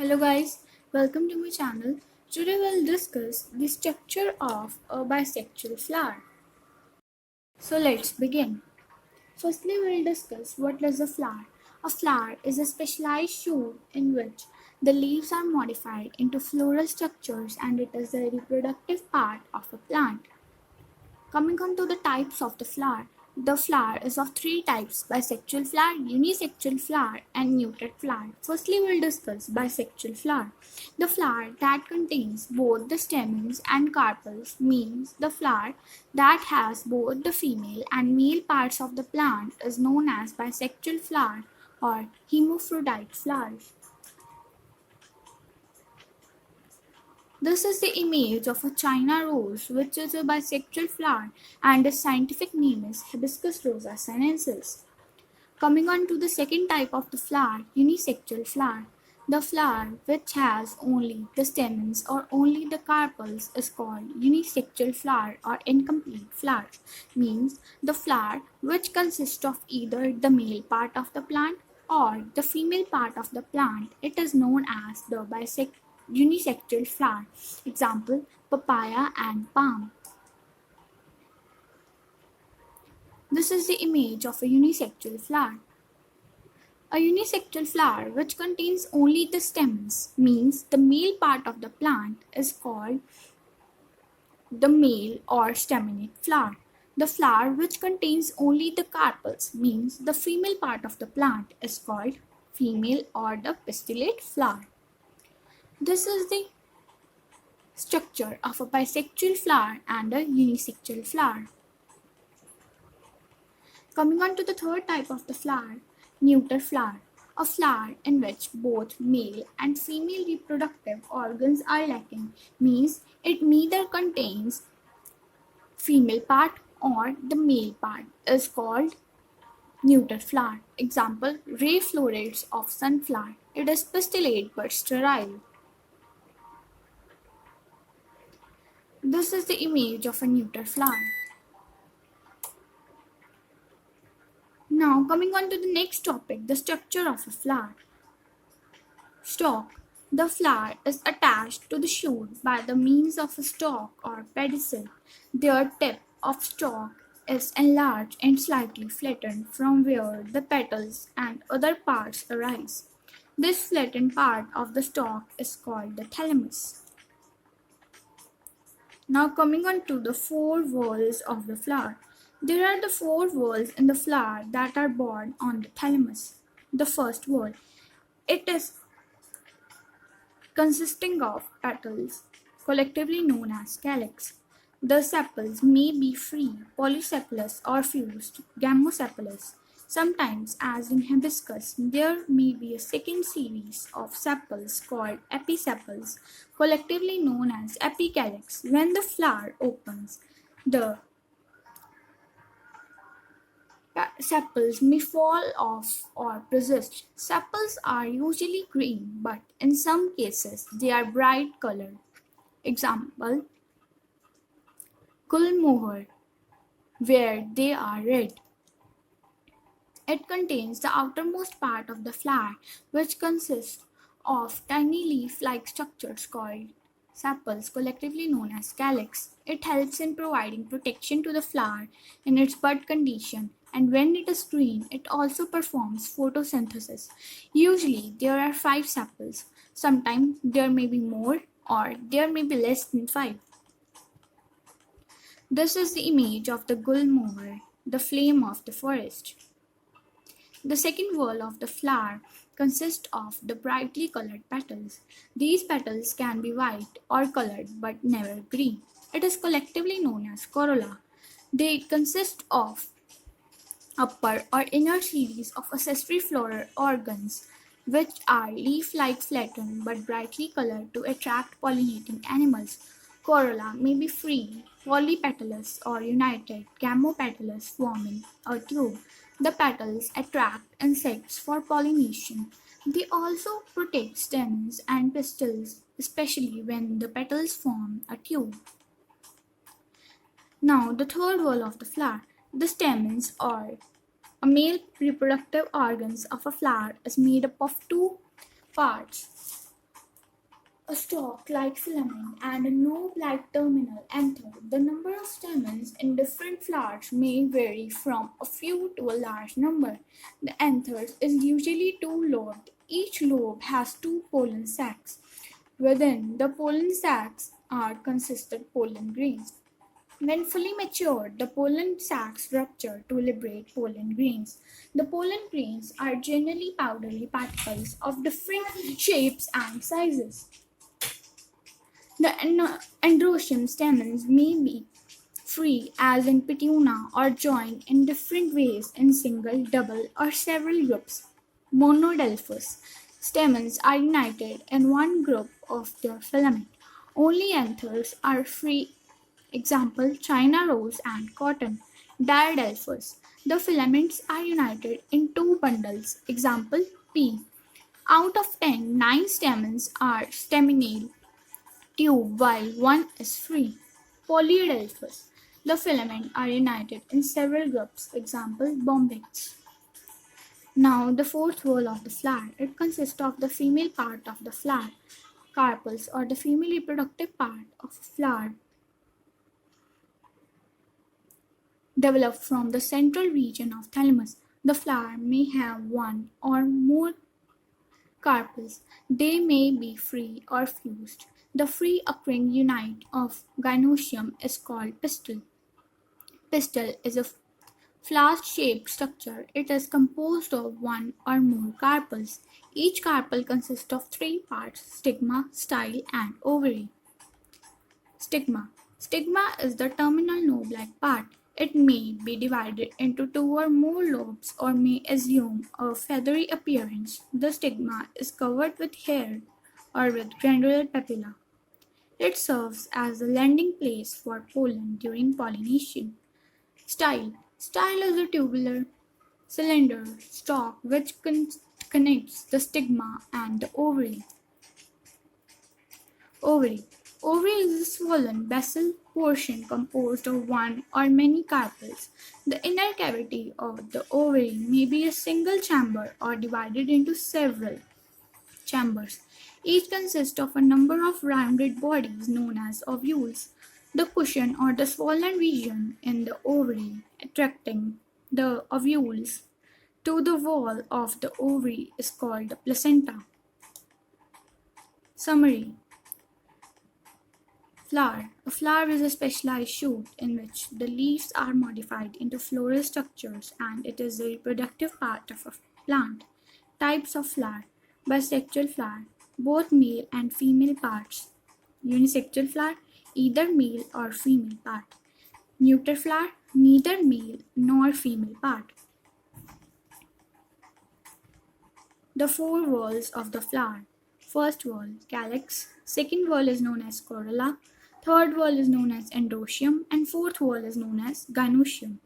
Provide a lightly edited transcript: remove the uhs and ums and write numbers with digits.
Hello guys, welcome to my channel. Today we'll discuss the structure of a bisexual flower. So let's begin. Firstly, we'll discuss what is a flower. A flower is a specialized shoot in which the leaves are modified into floral structures and it is the reproductive part of a plant. Coming on to the types of the flower is of three types: bisexual flower, unisexual flower, and neutered flower. Firstly, we'll discuss bisexual flower. The flower that contains both the stamens and carpels means the flower that has both the female and male parts of the plant is known as bisexual flower or hermaphrodite flowers. This is the image of a China rose, which is a bisexual flower, and its scientific name is Hibiscus rosa sinensis. Coming on to the second type of the flower, unisexual flower. The flower which has only the stamens or only the carpels is called unisexual flower or incomplete flower. Means the flower which consists of either the male part of the plant or the female part of the plant. It is known as the unisexual flower. Example: papaya and palm. This is the image of a unisexual flower. A unisexual flower which contains only the stamens means the male part of the plant is called the male or staminate flower. The flower which contains only the carpels means the female part of the plant is called female or the pistillate flower. This is the structure of a bisexual flower and a unisexual flower. Coming on to the third type of the flower, neuter flower. A flower in which both male and female reproductive organs are lacking means it neither contains female part or the male part is called neuter flower. Example: ray florets of sunflower. It is pistillate but sterile. This is the image of a neuter flower. Now coming on to the next topic, the structure of a flower. Stalk. The flower is attached to the shoot by the means of a stalk or pedicel. Their tip of stalk is enlarged and slightly flattened from where the petals and other parts arise. This flattened part of the stalk is called the thalamus. Now coming on to the four whorls of the flower. There are the four whorls in the flower that are borne on the thalamus. The first whorl. It is consisting of petals, collectively known as calyx. The sepals may be free, polysepalous or fused, gamosepalous. Sometimes, as in hibiscus, there may be a second series of sepals called episepals, collectively known as epicalyx. When the flower opens, the sepals may fall off or persist. Sepals are usually green, but in some cases they are bright colored. Example: gulmohar, where they are red. It contains the outermost part of the flower, which consists of tiny leaf-like structures called sepals, collectively known as calyx. It helps in providing protection to the flower in its bud condition, and when it is green, it also performs photosynthesis. Usually, there are 5 sepals. Sometimes there may be more, or there may be less than 5. This is the image of the gulmohar, the flame of the forest. The second whorl of the flower consists of the brightly colored petals. These petals can be white or colored but never green. It is collectively known as corolla. They consist of upper or inner series of accessory floral organs which are leaf-like, flattened but brightly colored to attract pollinating animals. Corolla may be free, polypetalous or united, gamopetalous, forming a tube. The petals attract insects for pollination. They also protect stems and pistils, especially when the petals form a tube. Now, the third whorl of the flower. The stamens or male reproductive organs of a flower is made up of two parts. a stalk-like filament and a knob-like terminal anther. The number of stamens in different flowers may vary from a few to a large number. The anther is usually two-lobed. Each lobe has two pollen sacs. Within the pollen sacs are consistent pollen grains. When fully matured, the pollen sacs rupture to liberate pollen grains. The pollen grains are generally powdery particles of different shapes and sizes. The androecium stamens may be free as in Petunia or joined in different ways in single, double, or several groups. Monodelphous stamens are united in one group of their filament. Only anthers are free. Example, China rose and cotton. Diadelphous. The filaments are united in two bundles. Example, pea. Out of 10, 9 stamens are staminal tube while one is free. Polyadelphous. The filaments are united in several groups. Example, bombyx. Now, the fourth whorl of the flower. It consists of the female part of the flower, carpels, or the female reproductive part of a flower, developed from the central region of thalamus. The flower may have one or more carpels. They may be free or fused. The free occurring unit of gynoecium is called pistil. Pistil is a flask-shaped structure. It is composed of one or more carpels. Each carpel consists of three parts: stigma, style, and ovary. Stigma. Stigma is the terminal knob-like part. It may be divided into two or more lobes or may assume a feathery appearance. The stigma is covered with hair or with granular papilla. It serves as a landing place for pollen during pollination. Style. Style is a tubular cylinder stalk which connects the stigma and the ovary. Ovary. Ovary is a swollen basal portion composed of one or many carpels. The inner cavity of the ovary may be a single chamber or divided into several chambers. Each consists of a number of rounded bodies known as ovules. The cushion or the swollen region in the ovary attracting the ovules to the wall of the ovary is called the placenta. Summary. Flower. A flower is a specialized shoot in which the leaves are modified into floral structures and it is the reproductive part of a plant. Types of flower. Bisexual flower. Both male and female parts. Unisexual flower. Either male or female part. Neuter flower. Neither male nor female part. The four whorls of the flower. First whorl, calyx. Second whorl is known as corolla. Third whorl is known as endoecium. And fourth whorl is known as gynoecium.